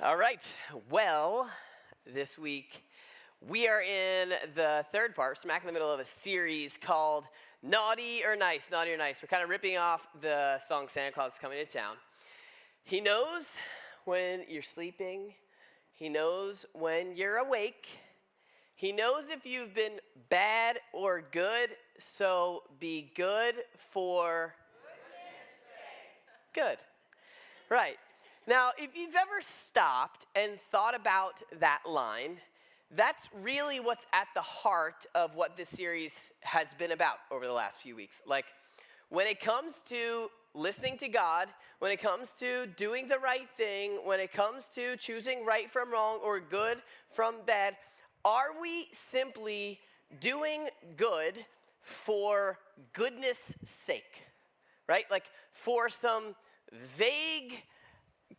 All right. Well, this week we are in the third part, smack in the middle of a series called Naughty or Nice, Naughty or Nice. We're kind of ripping off the song Santa Claus is Coming to Town. He knows when you're sleeping. He knows when you're awake. He knows if you've been bad or good, so be good for goodness sake. Good. Right. Now, if you've ever stopped and thought about that line, that's really what's at the heart of what this series has been about over the last few weeks. Like, when it comes to listening to God, when it comes to doing the right thing, when it comes to choosing right from wrong or good from bad, are we simply doing good for goodness sake, right? Like, for some vague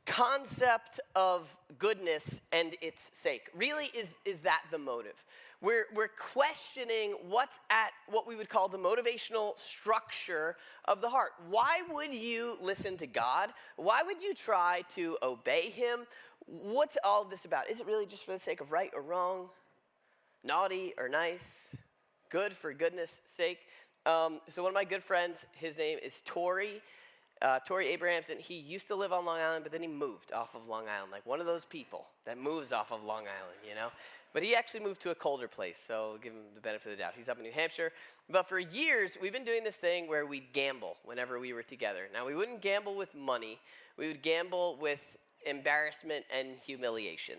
concept of goodness and its sake. Really, is that the motive? We're questioning what's at what we would call the motivational structure of the heart. Why would you listen to God? Why would you try to obey him? What's all of this about? Is it really just for the sake of right or wrong? Naughty or nice? Good for goodness sake? So one of my good friends, his name is Tori Abrahamson. He used to live on Long Island, but then he moved off of Long Island, like one of those people that moves off of Long Island, you know? But he actually moved to a colder place, so give him the benefit of the doubt. He's up in New Hampshire. But for years, we've been doing this thing where we'd gamble whenever we were together. Now, we wouldn't gamble with money. We would gamble with embarrassment and humiliation.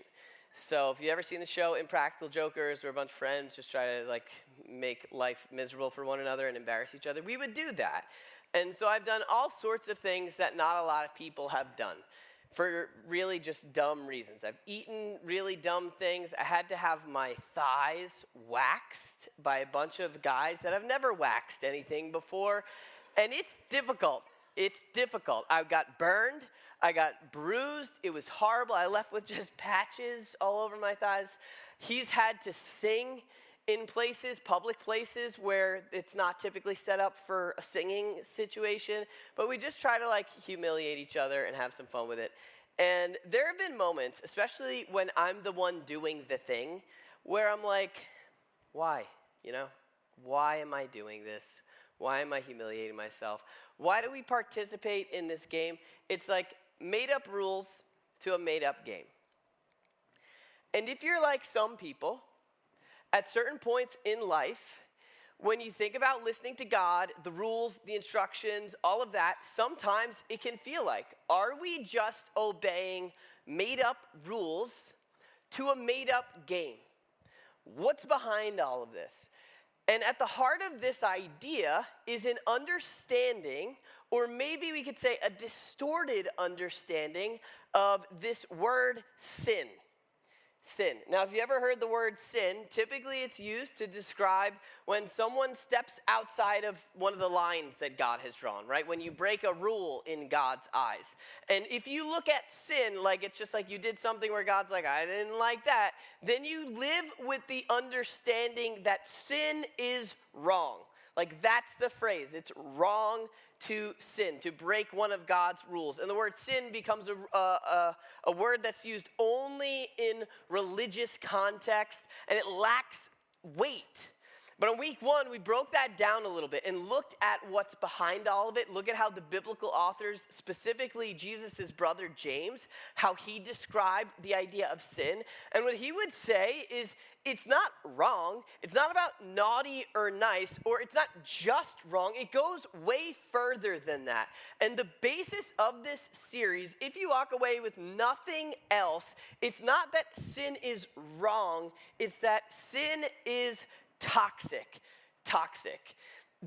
So if you've ever seen the show Impractical Jokers, where a bunch of friends just try to, like, make life miserable for one another and embarrass each other, we would do that. And so I've done all sorts of things that not a lot of people have done for really just dumb reasons. I've eaten really dumb things. I had to have my thighs waxed by a bunch of guys that have never waxed anything before. And it's difficult. It's difficult. I got burned. I got bruised. It was horrible. I left with just patches all over my thighs. He's had to sing in places, public places, where it's not typically set up for a singing situation, but we just try to, like, humiliate each other and have some fun with it. And there have been moments, especially when I'm the one doing the thing, where I'm like, why? You know, why am I doing this? Why am I humiliating myself? Why do we participate in this game? It's like made-up rules to a made-up game. And if you're like some people, at certain points in life, when you think about listening to God, the rules, the instructions, all of that, sometimes it can feel like, are we just obeying made-up rules to a made-up game? What's behind all of this? And at the heart of this idea is an understanding, or maybe we could say a distorted understanding of this word sin. Sin. Now, if you ever heard the word sin, typically it's used to describe when someone steps outside of one of the lines that God has drawn, right? When you break a rule in God's eyes. And if you look at sin like it's just like you did something where God's like, I didn't like that, then you live with the understanding that sin is wrong. Like, that's the phrase. It's wrong to sin, to break one of God's rules. And the word sin becomes a word that's used only in religious context, and it lacks weight. But in week one, we broke that down a little bit and looked at what's behind all of it. Look at how the biblical authors, specifically Jesus' brother James, how he described the idea of sin. And what he would say is, it's not wrong. It's not about naughty or nice, or it's not just wrong. It goes way further than that. And the basis of this series, if you walk away with nothing else, it's not that sin is wrong. It's that sin is toxic.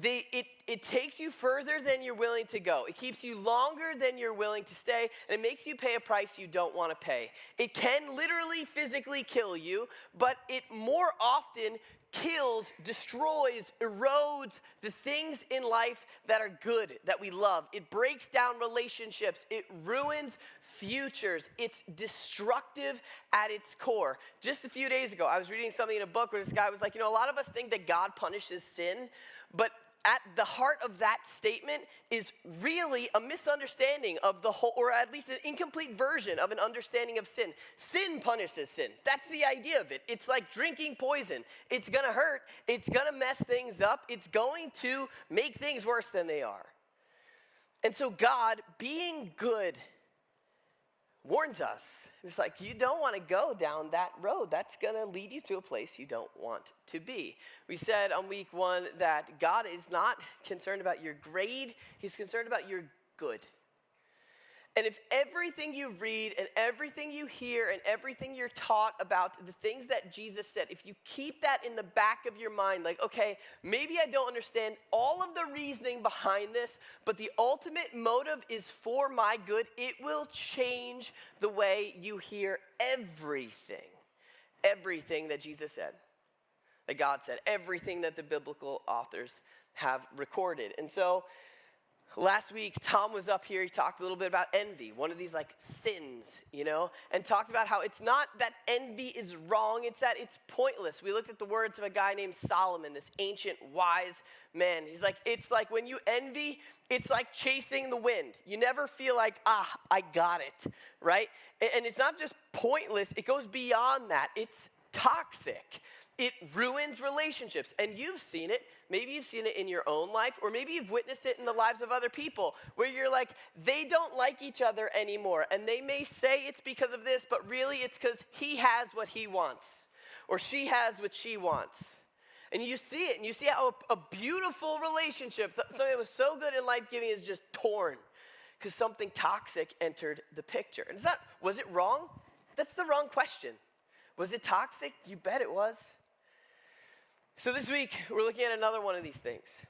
It takes you further than you're willing to go. It keeps you longer than you're willing to stay, and it makes you pay a price you don't want to pay. It can literally physically kill you, but it more often kills, destroys, erodes the things in life that are good, that we love. It breaks down relationships. It ruins futures. It's destructive at its core. Just a few days ago, I was reading something in a book where this guy was like, you know, a lot of us think that God punishes sin, but at the heart of that statement is really a misunderstanding of the whole, or at least an incomplete version of an understanding of sin. Sin punishes sin. That's the idea of it. It's like drinking poison. It's gonna hurt. It's gonna mess things up. It's going to make things worse than they are. And so God, being good, warns us. It's like, you don't want to go down that road. That's going to lead you to a place you don't want to be. We said on week 1 that God is not concerned about your grade. He's concerned about your good. And if everything you read and everything you hear and everything you're taught about the things that Jesus said, if you keep that in the back of your mind, like, okay, maybe I don't understand all of the reasoning behind this, but the ultimate motive is for my good, it will change the way you hear everything that Jesus said, that God said, everything that the biblical authors have recorded. And so last week, Tom was up here. He talked a little bit about envy, one of these like sins, and talked about how it's not that envy is wrong, it's that it's pointless. We looked at the words of a guy named Solomon, this ancient wise man. He's like, it's like when you envy, it's like chasing the wind. You never feel like, I got it, right? And it's not just pointless, it goes beyond that. It's toxic. It ruins relationships, and you've seen it. Maybe you've seen it in your own life, or maybe you've witnessed it in the lives of other people, where you're like, they don't like each other anymore, and they may say it's because of this, but really it's because he has what he wants, or she has what she wants. And you see it, and you see how a beautiful relationship, something that was so good and life-giving, is just torn because something toxic entered the picture. And was it wrong? That's the wrong question. Was it toxic? You bet it was. So this week, we're looking at another one of these things.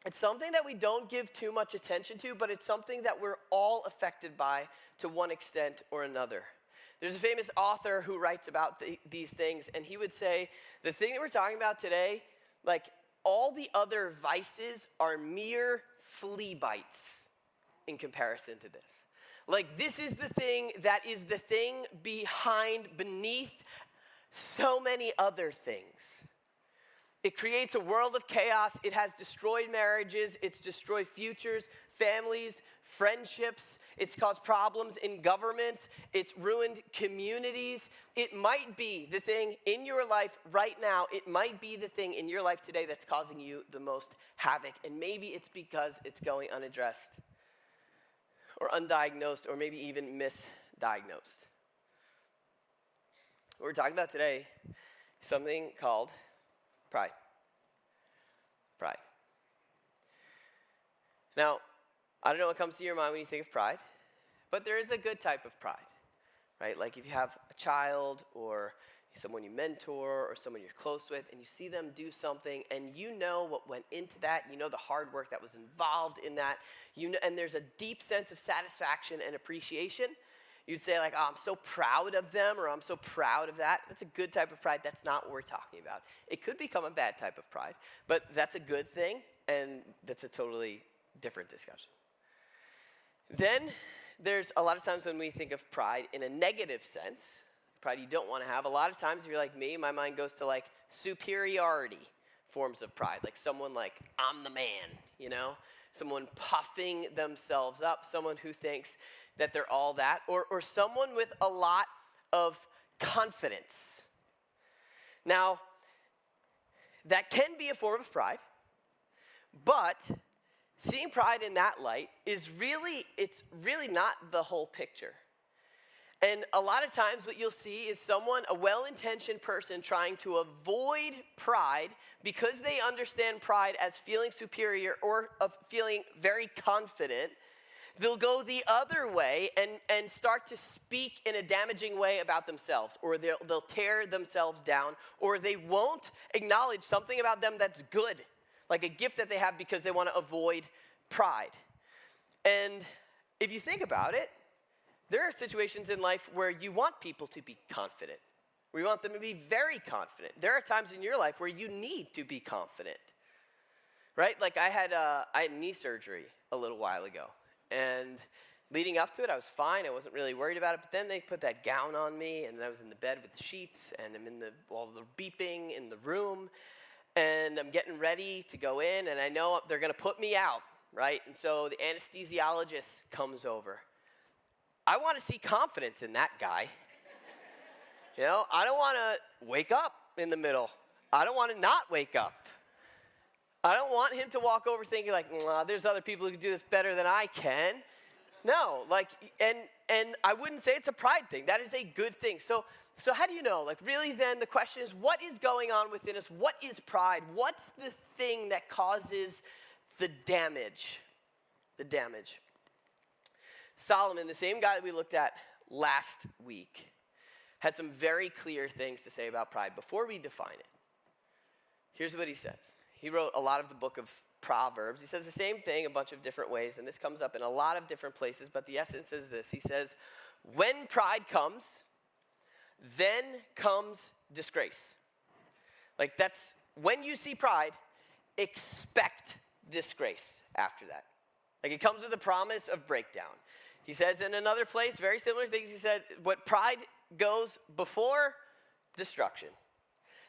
It's something that we don't give too much attention to, but it's something that we're all affected by to one extent or another. There's a famous author who writes about these things, and he would say, the thing that we're talking about today, like all the other vices are mere flea bites in comparison to this. Like this is the thing that is the thing beneath so many other things. It creates a world of chaos. It has destroyed marriages. It's destroyed futures, families, friendships. It's caused problems in governments. It's ruined communities. It might be the thing in your life right now. It might be the thing in your life today that's causing you the most havoc. And maybe it's because it's going unaddressed or undiagnosed or maybe even misdiagnosed. What we're talking about today is something called pride. Pride. Now, I don't know what comes to your mind when you think of pride, but there is a good type of pride, right? Like if you have a child or someone you mentor or someone you're close with and you see them do something and you know what went into that, you know the hard work that was involved in that, and there's a deep sense of satisfaction and appreciation. You'd say like, oh, I'm so proud of them, or I'm so proud of that. That's a good type of pride. That's not what we're talking about. It could become a bad type of pride, but that's a good thing, and that's a totally different discussion. Then there's a lot of times when we think of pride in a negative sense, pride you don't want to have. A lot of times if you're like me, my mind goes to like superiority forms of pride, like someone like, I'm the man, Someone puffing themselves up, someone who thinks that they're all that, or someone with a lot of confidence. Now, that can be a form of pride, but seeing pride in that light it's really not the whole picture. And a lot of times what you'll see is a well-intentioned person trying to avoid pride because they understand pride as feeling superior or of feeling very confident. They'll go the other way and start to speak in a damaging way about themselves, or they'll tear themselves down, or they won't acknowledge something about them that's good, like a gift that they have because they want to avoid pride. And if you think about it, there are situations in life where you want people to be confident, where you want them to be very confident. There are times in your life where you need to be confident, right? Like I had knee surgery a little while ago. And leading up to it, I was fine. I wasn't really worried about it. But then they put that gown on me, and I was in the bed with the sheets, and I'm in all the beeping in the room. and I'm getting ready to go in, and I know they're going to put me out, right? And so the anesthesiologist comes over. I want to see confidence in that guy. I don't want to wake up in the middle. I don't want to not wake up. I don't want him to walk over thinking like, there's other people who can do this better than I can. No, and I wouldn't say it's a pride thing. That is a good thing. So how do you know? Really then the question is, what is going on within us? What is pride? What's the thing that causes the damage? The damage. Solomon, the same guy that we looked at last week, has some very clear things to say about pride. Before we define it, here's what he says. He wrote a lot of the book of Proverbs. He says the same thing a bunch of different ways, and this comes up in a lot of different places, but the essence is this. He says, when pride comes, then comes disgrace. That's when you see pride, expect disgrace after that. It comes with a promise of breakdown. He says in another place, very similar things, he said, what pride goes before destruction.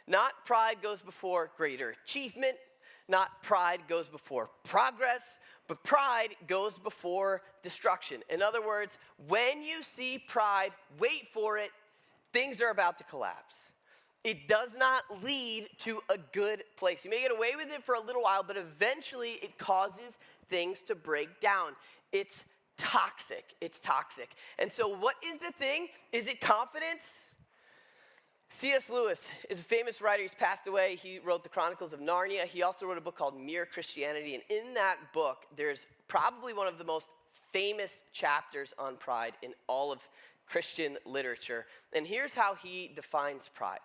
Not pride goes before greater achievement. Not pride goes before progress, but pride goes before destruction. In other words, when you see pride, wait for it, things are about to collapse. It does not lead to a good place. You may get away with it for a little while, but eventually it causes things to break down. It's toxic. It's toxic. And so what is the thing? Is it confidence? C.S. Lewis is a famous writer. He's passed away. He wrote the Chronicles of Narnia. He also wrote a book called Mere Christianity. And in that book, there's probably one of the most famous chapters on pride in all of Christian literature. And here's how he defines pride.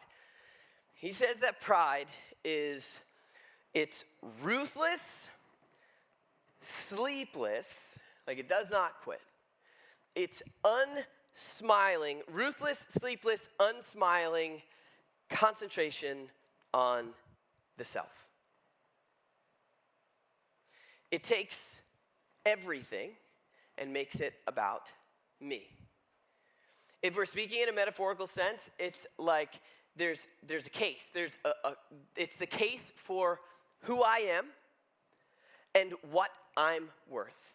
He says that pride it's ruthless, sleepless, it does not quit. It's unsmiling, ruthless, sleepless, unsmiling concentration on the self. It takes everything and makes it about me. If we're speaking in a metaphorical sense, it's like there's a case. It's the case for who I am and what I'm worth.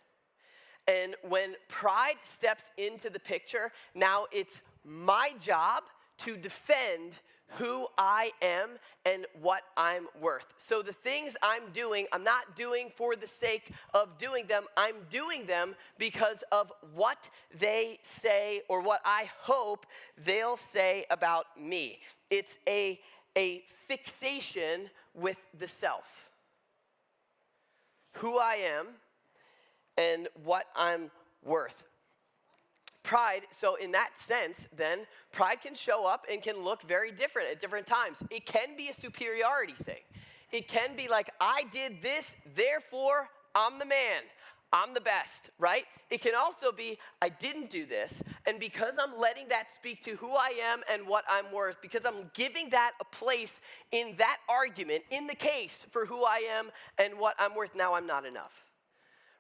And when pride steps into the picture, now it's my job to defend who I am and what I'm worth. So the things I'm doing, I'm not doing for the sake of doing them. I'm doing them because of what they say or what I hope they'll say about me. It's a fixation with the self. Who I am and what I'm worth. Pride, so in that sense, then, pride can show up and can look very different at different times. It can be a superiority thing. It can be like, I did this, therefore, I'm the man. I'm the best, right? It can also be, I didn't do this, and because I'm letting that speak to who I am and what I'm worth, because I'm giving that a place in that argument, in the case for who I am and what I'm worth, now I'm not enough.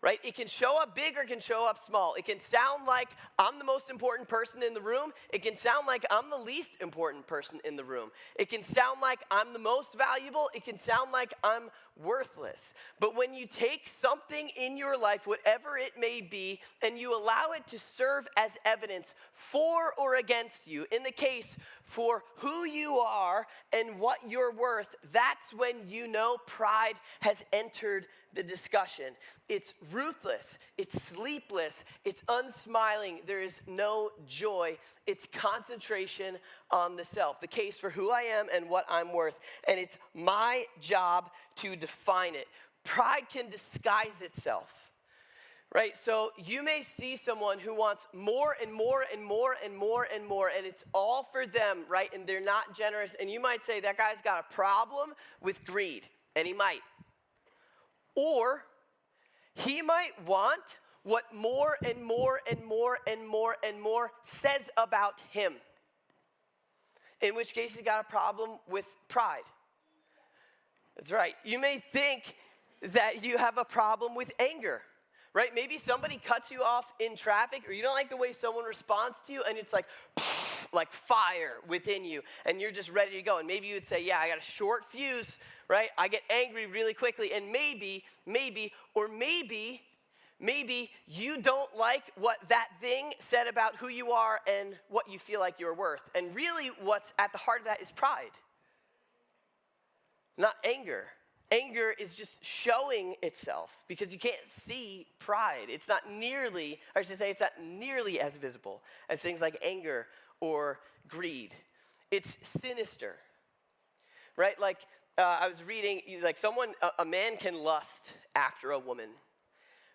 Right? It can show up big or it can show up small. It can sound like I'm the most important person in the room. It can sound like I'm the least important person in the room. It can sound like I'm the most valuable. It can sound like I'm worthless. But when you take something in your life, whatever it may be, and you allow it to serve as evidence for or against you, in the case for who you are and what you're worth, that's when you know pride has entered the discussion. It's ruthless, it's sleepless, it's unsmiling, there is no joy, it's concentration on the self. The case for who I am and what I'm worth, and it's my job to define it. Pride can disguise itself, right? So you may see someone who wants more and more and more and more and more, and it's all for them, right? And they're not generous, and you might say that guy's got a problem with greed, and he might. Or he might want what more and more and more and more and more says about him. In which case he's got a problem with pride. That's right. You may think that you have a problem with anger, right? Maybe somebody cuts you off in traffic, or you don't like the way someone responds to you, and it's like, like fire within you, and you're just ready to go. And maybe you would say, yeah, I got a short fuse, right? I get angry really quickly, and maybe you don't like what that thing said about who you are and what you feel like you're worth. And really what's at the heart of that is pride, not anger. Anger is just showing itself because you can't see pride. It's not nearly as visible as things like anger or greed. It's sinister, right? Like I was reading, like a man can lust after a woman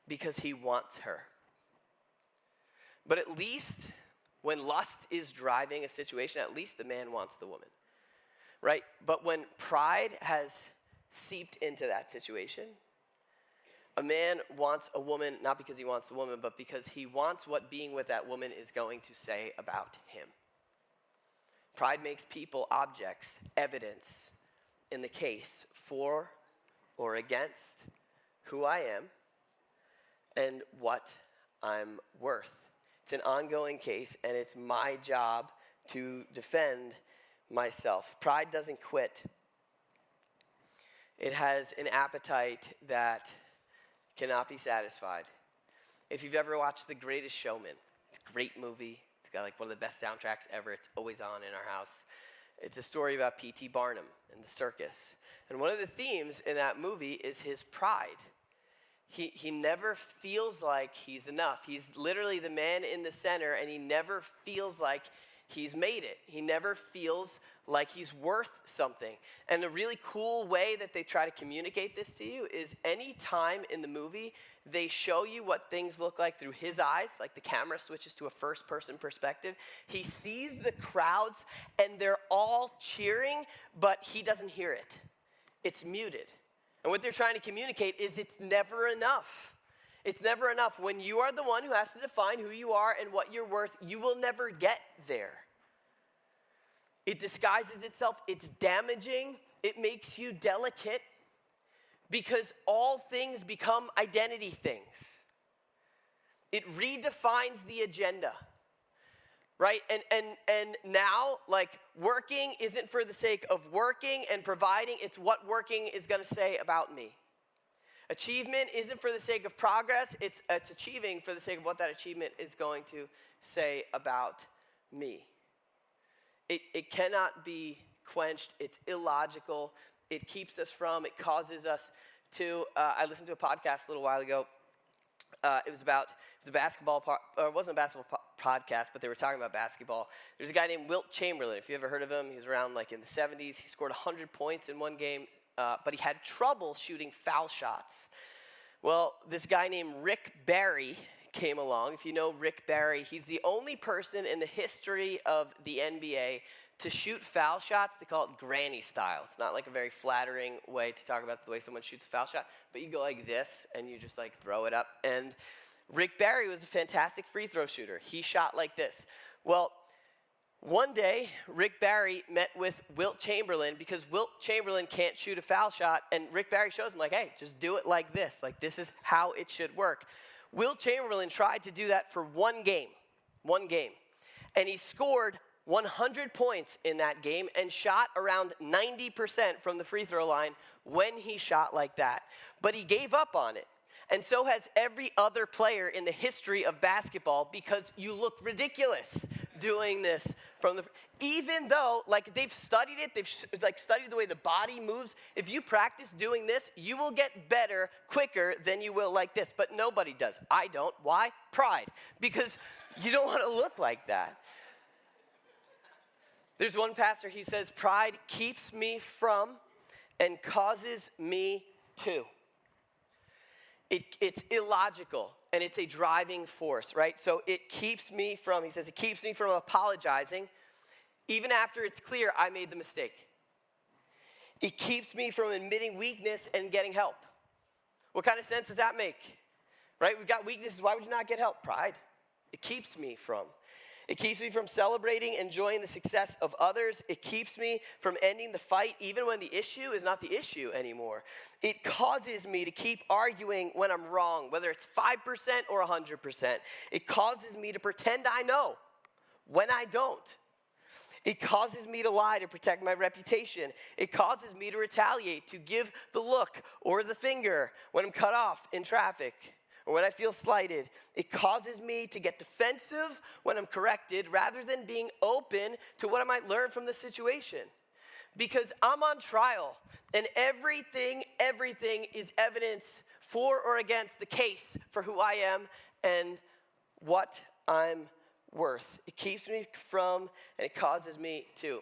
because he wants her. But at least when lust is driving a situation, at least the man wants the woman, right? But when pride has seeped into that situation, a man wants a woman not because he wants the woman, but because he wants what being with that woman is going to say about him. Pride makes people objects, evidence in the case for or against who I am and what I'm worth. It's an ongoing case, and it's my job to defend myself. Pride doesn't quit. It has an appetite that cannot be satisfied. If you've ever watched The Greatest Showman, it's a great movie. It's got like one of the best soundtracks ever. It's always on in our house. It's a story about P.T. Barnum and the circus. And one of the themes in that movie is his pride. He never feels like he's enough. He's literally the man in the center, and he never feels like he's made it. He never feels like he's worth something. And a really cool way that they try to communicate this to you is any time in the movie they show you what things look like through his eyes, like the camera switches to a first-person perspective. He sees the crowds, and they're all cheering, but he doesn't hear it. It's muted. And what they're trying to communicate is it's never enough. It's never enough. When you are the one who has to define who you are and what you're worth, you will never get there. It disguises itself. It's damaging. It makes you delicate because all things become identity things. It redefines the agenda, right? And now, like, working isn't for the sake of working and providing. It's what working is going to say about me. Achievement isn't for the sake of progress. It's achieving for the sake of what that achievement is going to say about me. It cannot be quenched. It's illogical. It keeps us from, it causes us to, I listened to a podcast a little while ago. It was a basketball, or it wasn't a basketball podcast, but they were talking about basketball. There's a guy named Wilt Chamberlain. If you ever heard of him, he was around like in the 70s. He scored 100 points in one game, but he had trouble shooting foul shots. Well, this guy named Rick Barry came along. If you know Rick Barry, he's the only person in the history of the NBA to shoot foul shots. They call it granny style. It's not like a very flattering way to talk about the way someone shoots a foul shot, but you go like this and you just like throw it up. And Rick Barry was a fantastic free throw shooter. He shot like this. Well, one day, Rick Barry met with Wilt Chamberlain because Wilt Chamberlain can't shoot a foul shot, and Rick Barry shows him like, hey, just do it like this. Like, this is how it should work. Wilt Chamberlain tried to do that for one game, and he scored 100 points in that game and shot around 90% from the free throw line when he shot like that. But he gave up on it. And so has every other player in the history of basketball, because you look ridiculous doing this from the, even though like they've studied it, they've like studied the way the body moves. If you practice doing this, you will get better quicker than you will like this. But nobody does. I don't. Why? Pride. Because you don't want to look like that. There's one pastor, he says, pride keeps me from and causes me to. It's illogical, and it's a driving force, right? So it keeps me from, he says, it keeps me from apologizing, even after it's clear I made the mistake. It keeps me from admitting weakness and getting help. What kind of sense does that make? Right? We've got weaknesses. Why would you not get help? Pride. It keeps me from. It keeps me from celebrating, enjoying the success of others. It keeps me from ending the fight even when the issue is not the issue anymore. It causes me to keep arguing when I'm wrong, whether it's 5% or 100%. It causes me to pretend I know when I don't. It causes me to lie to protect my reputation. It causes me to retaliate, to give the look or the finger when I'm cut off in traffic or when I feel slighted. It causes me to get defensive when I'm corrected rather than being open to what I might learn from the situation. Because I'm on trial, and everything is evidence for or against the case for who I am and what I'm worth. It keeps me from, and it causes me to.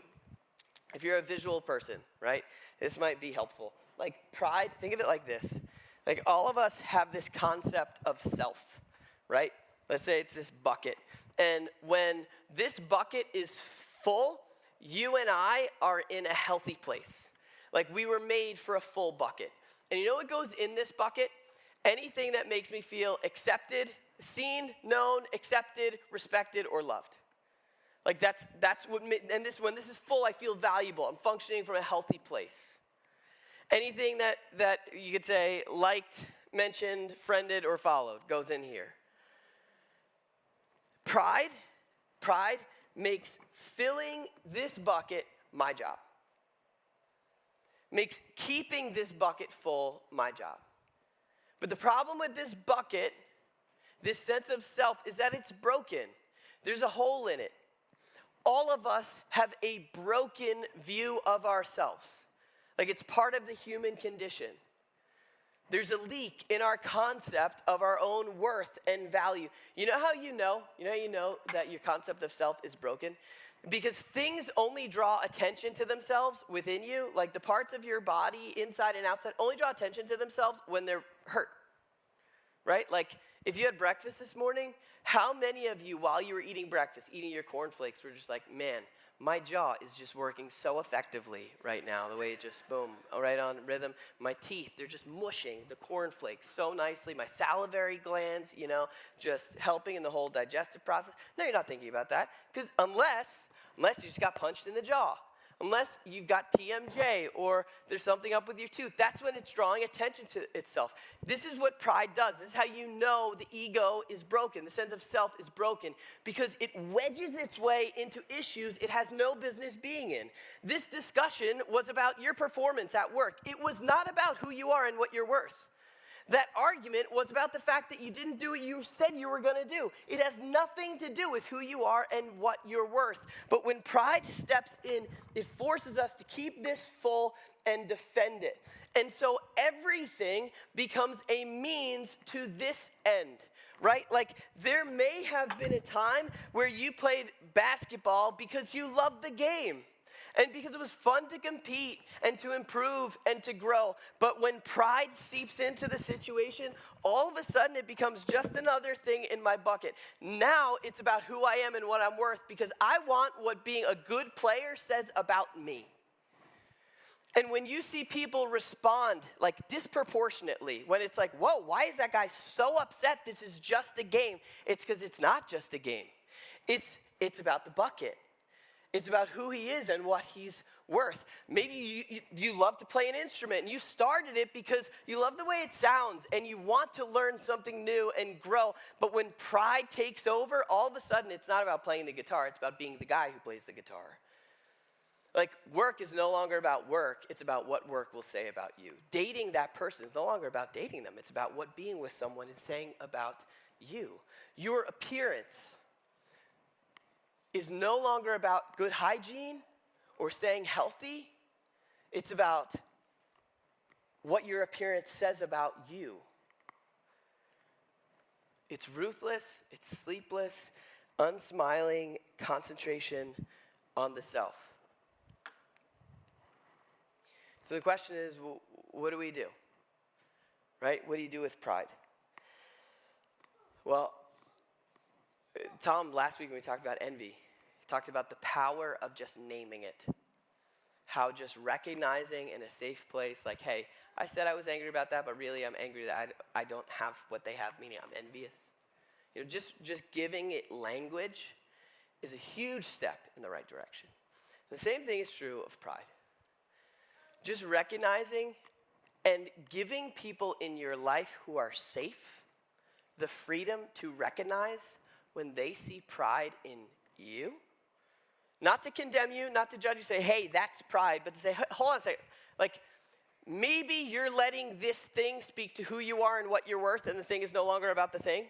If you're a visual person, right, this might be helpful. Like pride, think of it like this. Like all of us have this concept of self, right? Let's say it's this bucket. And when this bucket is full, you and I are in a healthy place. Like we were made for a full bucket. And you know what goes in this bucket? Anything that makes me feel accepted, seen, known, accepted, respected, or loved. Like that's what, and when this is full, I feel valuable. I'm functioning from a healthy place. Anything that you could say liked, mentioned, friended, or followed goes in here. Pride makes filling this bucket my job. Makes keeping this bucket full my job. But the problem with this bucket, this sense of self, is that it's broken. There's a hole in it. All of us have a broken view of ourselves. Like it's part of the human condition. There's a leak in our concept of our own worth and value. You know how you know that your concept of self is broken? Because things only draw attention to themselves within you, like the parts of your body, inside and outside, only draw attention to themselves when they're hurt, right? Like if you had breakfast this morning, how many of you, while you were eating breakfast, eating your cornflakes, were just like, man, my jaw is just working so effectively right now, the way it just, boom, right on rhythm. My teeth, they're just mushing the cornflakes so nicely. My salivary glands, just helping in the whole digestive process. No, you're not thinking about that, because unless you just got punched in the jaw, unless you've got TMJ or there's something up with your tooth, that's when it's drawing attention to itself. This is what pride does. This is how you know the ego is broken, the sense of self is broken, because it wedges its way into issues it has no business being in. This discussion was about your performance at work. It was not about who you are and what you're worth. That argument was about the fact that you didn't do what you said you were going to do. It has nothing to do with who you are and what you're worth. But when pride steps in, it forces us to keep this full and defend it. And so everything becomes a means to this end, right? Like there may have been a time where you played basketball because you loved the game. And because it was fun to compete and to improve and to grow. But when pride seeps into the situation, all of a sudden it becomes just another thing in my bucket. Now it's about who I am and what I'm worth, because I want what being a good player says about me. And when you see people respond like disproportionately, when it's like, whoa, why is that guy so upset? This is just a game. It's because it's not just a game. It's about the bucket. It's about who he is and what he's worth. Maybe you love to play an instrument and you started it because you love the way it sounds and you want to learn something new and grow. But when pride takes over, all of a sudden it's not about playing the guitar. It's about being the guy who plays the guitar. Like work is no longer about work. It's about what work will say about you. Dating that person is no longer about dating them. It's about what being with someone is saying about you. Your appearance is no longer about good hygiene or staying healthy. It's about what your appearance says about you. It's ruthless, it's sleepless, unsmiling concentration on the self. So the question is, what do we do? Right? What do you do with pride? Well, Tom, last week when we talked about envy, he talked about the power of just naming it. How just recognizing in a safe place, like, hey, I said I was angry about that, but really I'm angry that I don't have what they have, meaning I'm envious. Just giving it language is a huge step in the right direction. The same thing is true of pride. Just recognizing and giving people in your life who are safe the freedom to recognize when they see pride in you, Not to condemn you, not to judge you, say, hey, that's pride, but to say, hold on a second. Like, maybe you're letting this thing speak to who you are and what you're worth, and the thing is no longer about the thing.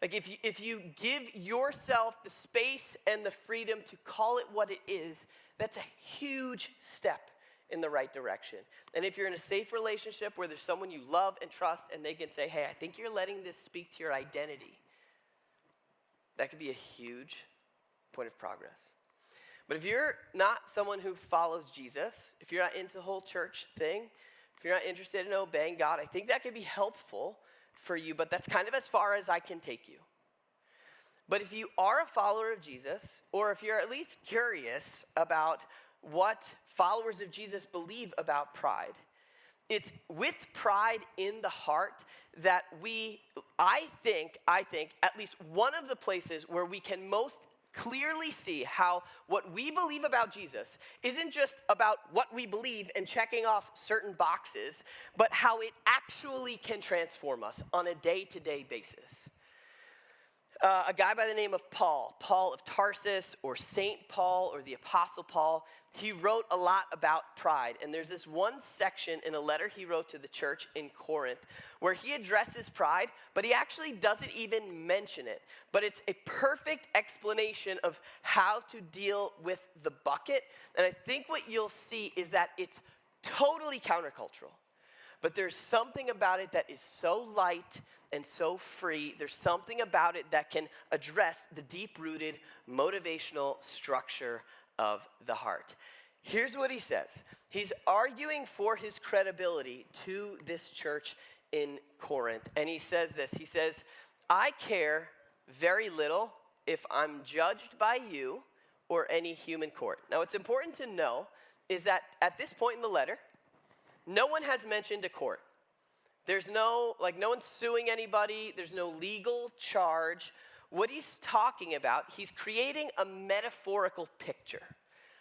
Like, if you give yourself the space and the freedom to call it what it is, that's a huge step in the right direction. And if you're in a safe relationship where there's someone you love and trust, and they can say, hey, I think you're letting this speak to your identity, that could be a huge point of progress. But if you're not someone who follows Jesus, if you're not into the whole church thing, if you're not interested in obeying God, I think that could be helpful for you, but that's kind of as far as I can take you. But if you are a follower of Jesus, or if you're at least curious about what followers of Jesus believe about pride, it's with pride in the heart that I think, at least one of the places where we can most clearly see how what we believe about Jesus isn't just about what we believe and checking off certain boxes, but how it actually can transform us on a day-to-day basis. A guy by the name of Paul of Tarsus, or Saint Paul, or the Apostle Paul, he wrote a lot about pride. And there's this one section in a letter he wrote to the church in Corinth where he addresses pride, but he actually doesn't even mention it. But it's a perfect explanation of how to deal with the bucket. And I think what you'll see is that it's totally countercultural. But there's something about it that is so light and so free. There's something about it that can address the deep-rooted motivational structure of the heart. Here's what he says. He's arguing for his credibility to this church in Corinth. And he says this. He says, I care very little if I'm judged by you or any human court. Now, what's important to know is that at this point in the letter, no one has mentioned a court. There's no one's suing anybody. There's no legal charge. What he's talking about, he's creating a metaphorical picture,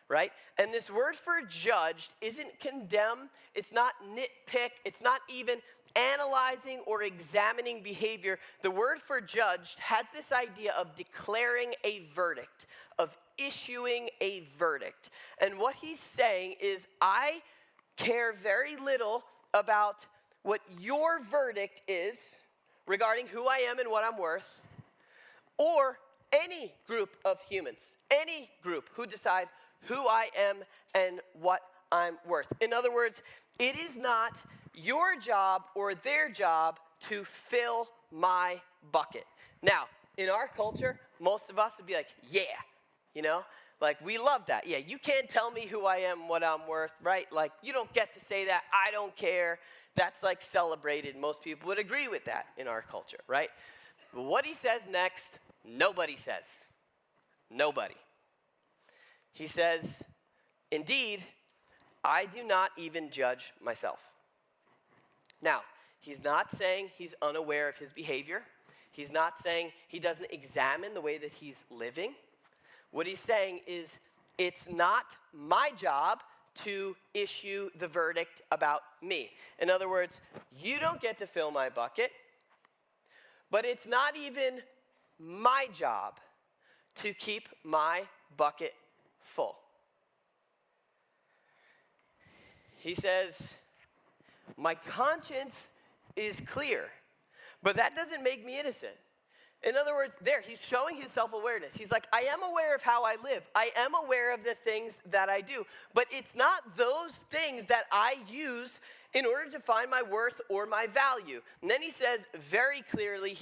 right? And this word for judged isn't condemn. It's not nitpick. It's not even analyzing or examining behavior. The word for judged has this idea of declaring a verdict, of issuing a verdict. And what he's saying is, I care very little about what your verdict is regarding who I am and what I'm worth, or any group of humans, any group who decide who I am and what I'm worth. In other words, it is not your job or their job to fill my bucket. Now, in our culture, most of us would be like, yeah, like we love that. Yeah, you can't tell me who I am, what I'm worth, right? Like, you don't get to say that. I don't care. That's like celebrated. Most people would agree with that in our culture, right? But what he says next, nobody says. Nobody. He says, indeed, I do not even judge myself. Now, he's not saying he's unaware of his behavior. He's not saying he doesn't examine the way that he's living. What he's saying is, it's not my job to issue the verdict about me. In other words, you don't get to fill my bucket, but it's not even my job to keep my bucket full. He says, my conscience is clear, but that doesn't make me innocent. In other words, he's showing his self-awareness. He's like, I am aware of how I live. I am aware of the things that I do. But it's not those things that I use in order to find my worth or my value. And then he says very clearly,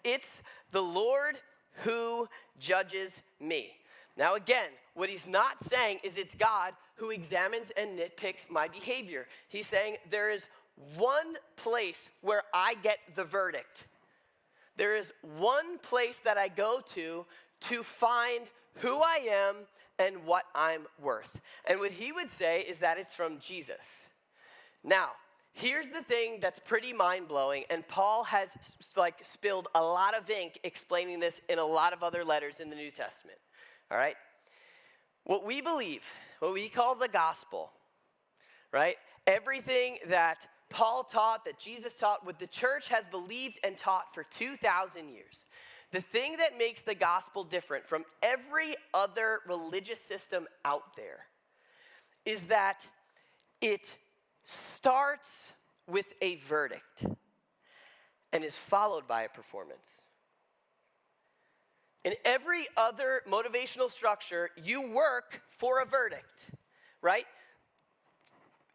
it's the Lord who judges me. Now again, what he's not saying is it's God who examines and nitpicks my behavior. He's saying there is one place where I get the verdict. There is one place that I go to find who I am and what I'm worth. And what he would say is that it's from Jesus. Now, here's the thing that's pretty mind-blowing, and Paul has spilled a lot of ink explaining this in a lot of other letters in the New Testament. All right? What we believe, what we call the gospel, right? Everything that Paul taught, that Jesus taught, what the church has believed and taught for 2,000 years. The thing that makes the gospel different from every other religious system out there is that it starts with a verdict and is followed by a performance. In every other motivational structure, you work for a verdict, right?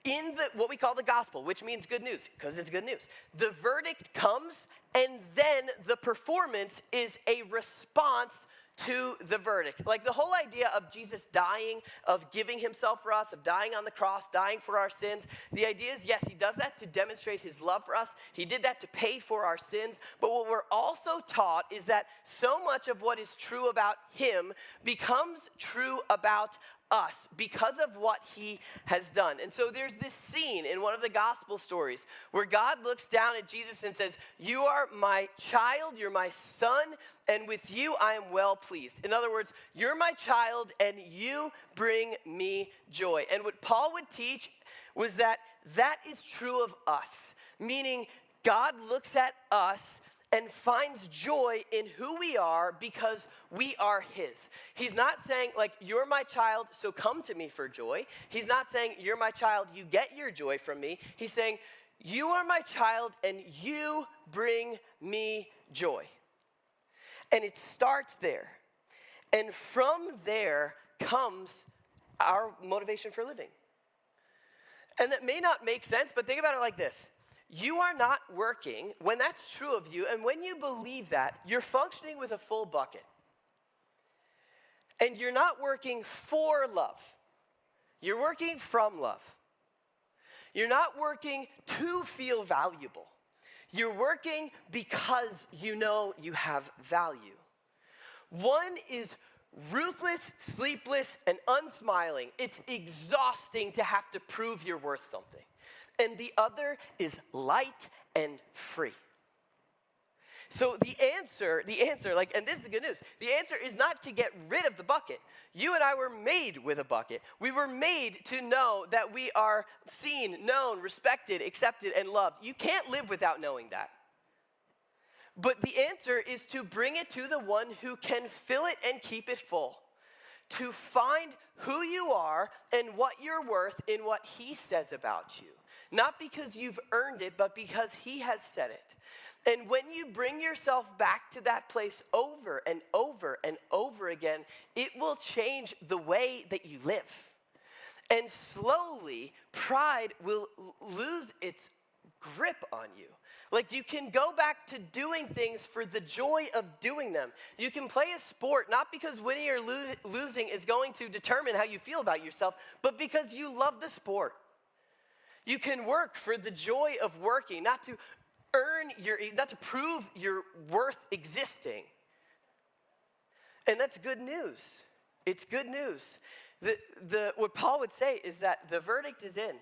In what we call the gospel, which means good news, because it's good news. The verdict comes, and then the performance is a response to the verdict. Like the whole idea of Jesus dying, of giving himself for us, of dying on the cross, dying for our sins. The idea is, yes, he does that to demonstrate his love for us. He did that to pay for our sins. But what we're also taught is that so much of what is true about him becomes true about us because of what he has done. And so there's this scene in one of the gospel stories where God looks down at Jesus and says, "You are my child, you're my son, and with you I am well pleased." In other words, you're my child and you bring me joy. And what Paul would teach was that that is true of us, meaning God looks at us and finds joy in who we are because we are his. He's not saying, like, you're my child, so come to me for joy. He's not saying, you're my child, you get your joy from me. He's saying, you are my child and you bring me joy. And it starts there. And from there comes our motivation for living. And that may not make sense, but think about it like this. You are not working when that's true of you, and when you believe that, you're functioning with a full bucket. And you're not working for love. You're working from love. You're not working to feel valuable. You're working because you know you have value. One is ruthless, sleepless, and unsmiling. It's exhausting to have to prove you're worth something. And the other is light and free. So the answer, and this is the good news, the answer is not to get rid of the bucket. You and I were made with a bucket. We were made to know that we are seen, known, respected, accepted, and loved. You can't live without knowing that. But the answer is to bring it to the one who can fill it and keep it full. To find who you are and what you're worth in what he says about you. Not because you've earned it, but because he has said it. And when you bring yourself back to that place over and over and over again, it will change the way that you live. And slowly, pride will lose its grip on you. Like you can go back to doing things for the joy of doing them. You can play a sport not because winning or losing is going to determine how you feel about yourself, but because you love the sport. You can work for the joy of working, not to prove your worth existing. And that's good news. It's good news. What Paul would say is that the verdict is in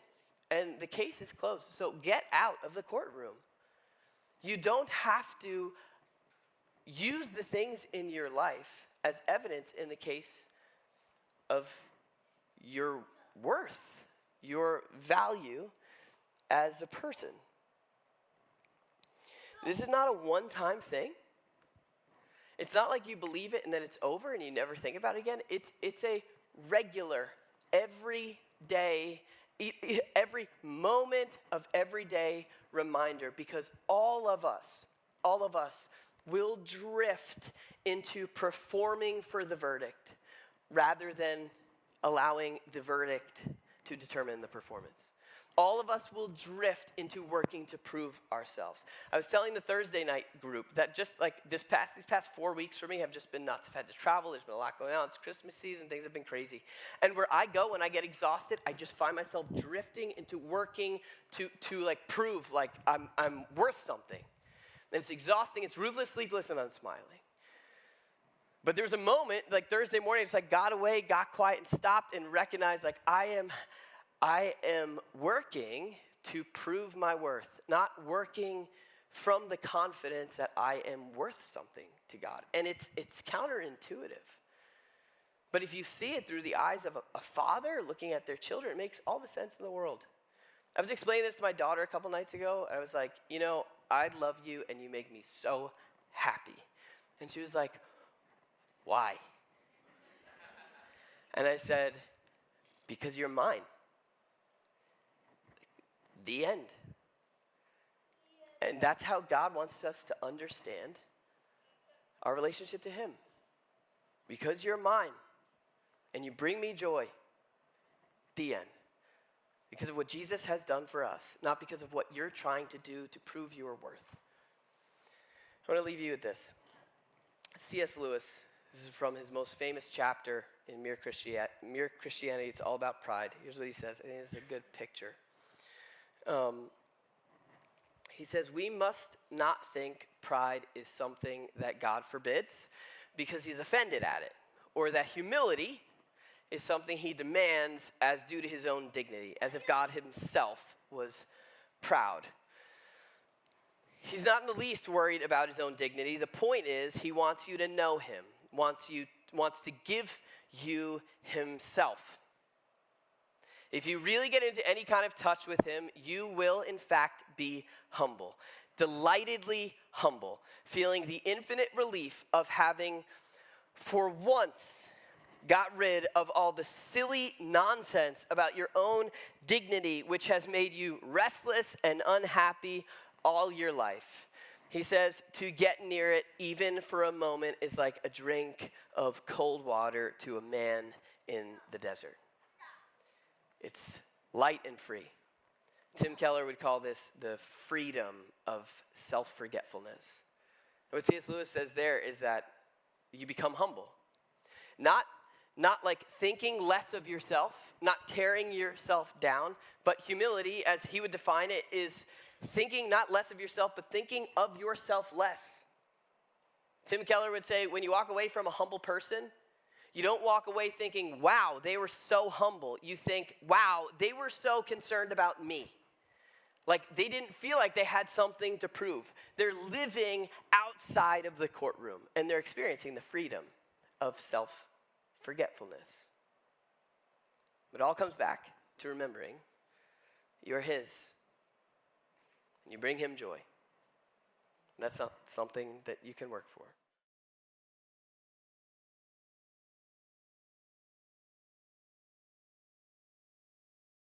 and the case is closed. So get out of the courtroom. You don't have to use the things in your life as evidence in the case of your worth, your value as a person. This is not a one-time thing. It's not like you believe it and then it's over and you never think about it again. It's a regular, every day, every moment of everyday reminder, because all of us will drift into performing for the verdict rather than allowing the verdict to determine the performance. All of us will drift into working to prove ourselves. I was telling the Thursday night group that just like these past 4 weeks for me have just been nuts. I've had to travel. There's been a lot going on. It's Christmas season. Things have been crazy. And where I go when I get exhausted, I just find myself drifting into working to like prove like I'm worth something. And it's exhausting. It's ruthless, sleepless, and unsmiling. But there was a moment like Thursday morning, it's like got away, got quiet, and stopped and recognized like I am working to prove my worth, not working from the confidence that I am worth something to God. And it's counterintuitive. But if you see it through the eyes of a father looking at their children, it makes all the sense in the world. I was explaining this to my daughter a couple nights ago. I was like, I love you and you make me so happy. And she was like, why? And I said, because you're mine. The end. And that's how God wants us to understand our relationship to him. Because you're mine and you bring me joy. The end. Because of what Jesus has done for us, not because of what you're trying to do to prove your worth. I want to leave you with this. C.S. Lewis, this is from his most famous chapter in Mere Christianity. It's all about pride. Here's what he says. I think it's a good picture. He says, we must not think pride is something that God forbids because he's offended at it, or that humility is something he demands as due to his own dignity, as if God himself was proud. He's not in the least worried about his own dignity. The point is, he wants you to know him, wants to give you himself. If you really get into any kind of touch with him, you will in fact be humble, delightedly humble, feeling the infinite relief of having for once got rid of all the silly nonsense about your own dignity, which has made you restless and unhappy all your life. He says to get near it, even for a moment, is like a drink of cold water to a man in the desert. It's light and free. Tim Keller would call this the freedom of self-forgetfulness. And what C.S. Lewis says there is that you become humble. Not like thinking less of yourself, not tearing yourself down, but humility, as he would define it, is thinking not less of yourself, but thinking of yourself less. Tim Keller would say, when you walk away from a humble person, you don't walk away thinking, wow, they were so humble. You think, wow, they were so concerned about me. Like they didn't feel like they had something to prove. They're living outside of the courtroom, and they're experiencing the freedom of self-forgetfulness. It all comes back to remembering you're his, and you bring him joy. That's not something that you can work for.